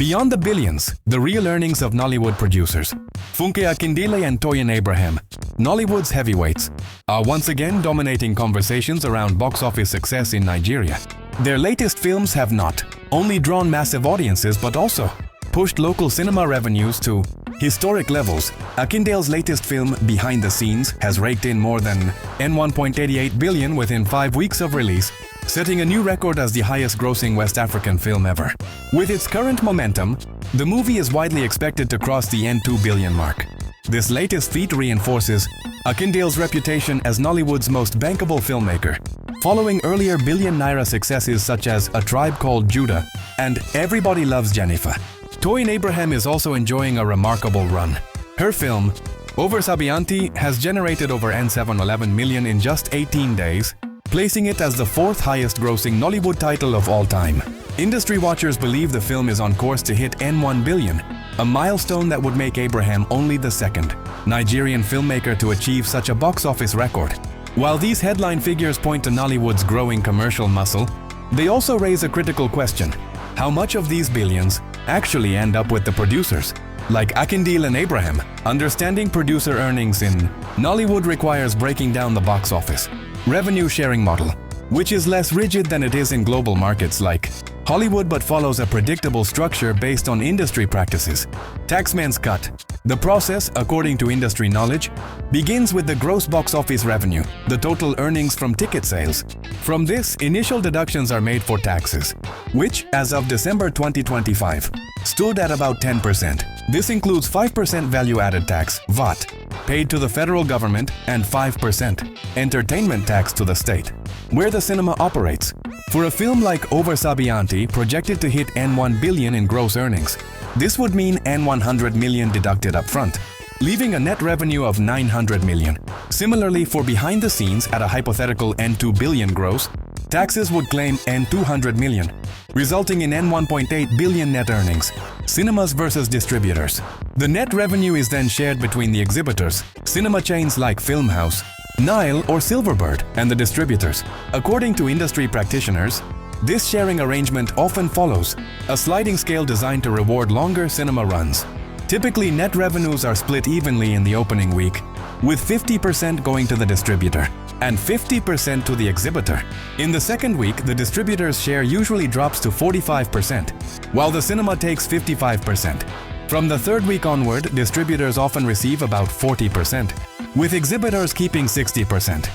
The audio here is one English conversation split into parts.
Beyond the billions, the real earnings of Nollywood producers, Funke Akindele and Toyin Abraham, Nollywood's heavyweights, are once again dominating conversations around box office success in Nigeria. Their latest films have not only drawn massive audiences but also pushed local cinema revenues to historic levels. Akindele's latest film, Behind the Scenes, has raked in more than N1.88 billion within 5 weeks of release, setting a new record as the highest-grossing West African film ever. With its current momentum, the movie is widely expected to cross the N2 billion mark. This latest feat reinforces Akindele's reputation as Nollywood's most bankable filmmaker, following earlier billion-naira successes such as A Tribe Called Judah and Everybody Loves Jennifer. Toyin Abraham is also enjoying a remarkable run. Her film, Over Sabianti, has generated over N711 million in just 18 days, placing it as the 4th highest-grossing Nollywood title of all time. Industry watchers believe the film is on course to hit N1 billion, a milestone that would make Abraham only the 2nd Nigerian filmmaker to achieve such a box office record. While these headline figures point to Nollywood's growing commercial muscle, they also raise a critical question: how much of these billions actually end up with the producers? Like Akindele and Abraham, understanding producer earnings in Nollywood requires breaking down the box office revenue sharing model, which is less rigid than it is in global markets like Hollywood but follows a predictable structure based on industry practices. Taxman's cut. The process, according to industry knowledge, begins with the gross box office revenue, the total earnings from ticket sales. From this, initial deductions are made for taxes, which, as of December 2025, stood at about 10%. This includes 5% value-added tax, VAT, paid to the federal government, and 5% entertainment tax to the state, where the cinema operates. For a film like Over Sabianti, projected to hit N1 billion in gross earnings, this would mean N100 million deducted up front, leaving a net revenue of 900 million. Similarly, for Behind the Scenes, at a hypothetical N2 billion gross, taxes would claim N200 million, resulting in N1.8 billion net earnings. Cinemas versus distributors. The net revenue is then shared between the exhibitors, cinema chains like Filmhouse, Nile or Silverbird, and the distributors. According to industry practitioners, this sharing arrangement often follows a sliding scale designed to reward longer cinema runs. Typically, net revenues are split evenly in the opening week, with 50% going to the distributor and 50% to the exhibitor. In the second week, the distributor's share usually drops to 45%, while the cinema takes 55%. From the third week onward, distributors often receive about 40%, with exhibitors keeping 60%.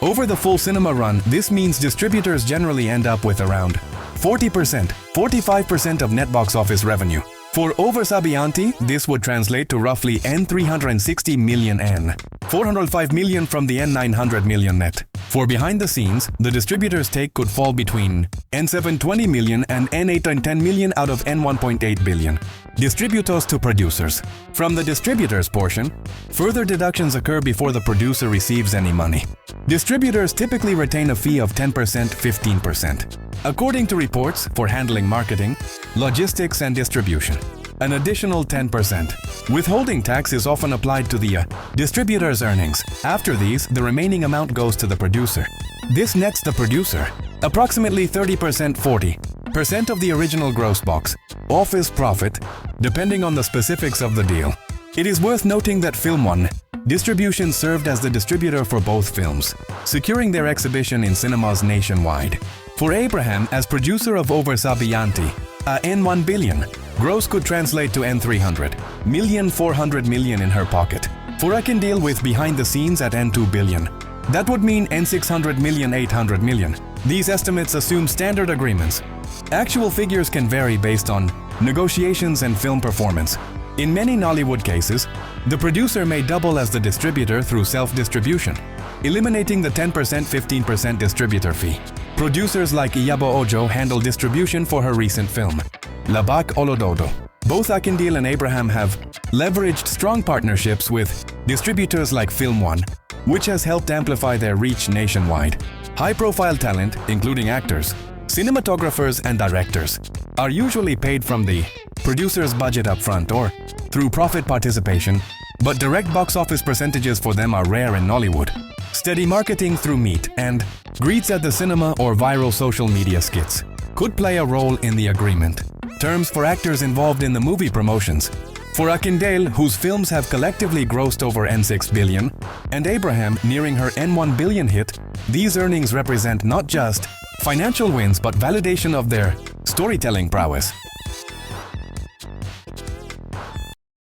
Over the full cinema run, this means distributors generally end up with around 40%, 45% of net box office revenue. For Over Sabianti, this would translate to roughly N360 million N, 405 million from the N900 million net. For Behind the Scenes, the distributor's take could fall between N720 million and N810 million out of N1.8 billion. Distributors to producers. From the distributor's portion, further deductions occur before the producer receives any money. Distributors typically retain a fee of 10%, 15%. According to reports, for handling marketing, logistics and distribution, an additional 10%. Withholding tax is often applied to the distributor's earnings. After these, the remaining amount goes to the producer. This nets the producer approximately 30%, 40% of the original gross box office profit, depending on the specifics of the deal. It is worth noting that FilmOne Distribution served as the distributor for both films, securing their exhibition in cinemas nationwide. For Abraham, as producer of Over Sabianti, a N1 billion gross could translate to N300 million, 400 million in her pocket. For Akindele, with Behind the Scenes at N2 billion, that would mean N600 million, 800 million. These estimates assume standard agreements. Actual figures can vary based on negotiations and film performance. In many Nollywood cases, the producer may double as the distributor through self-distribution, eliminating the 10%, 15% distributor fee. Producers like Iyabo Ojo handle distribution for her recent film, Labak Olododo. Both Akindele and Abraham have leveraged strong partnerships with distributors like FilmOne, which has helped amplify their reach nationwide. High-profile talent, including actors, cinematographers and directors, are usually paid from the producer's budget up front or through profit participation, but direct box office percentages for them are rare in Nollywood. Steady marketing through meet and greets at the cinema or viral social media skits could play a role in the agreement. terms for actors involved in the movie promotions. For Akindele, whose films have collectively grossed over N6 billion, and Abraham nearing her N1 billion hit, these earnings represent not just financial wins but validation of their storytelling prowess.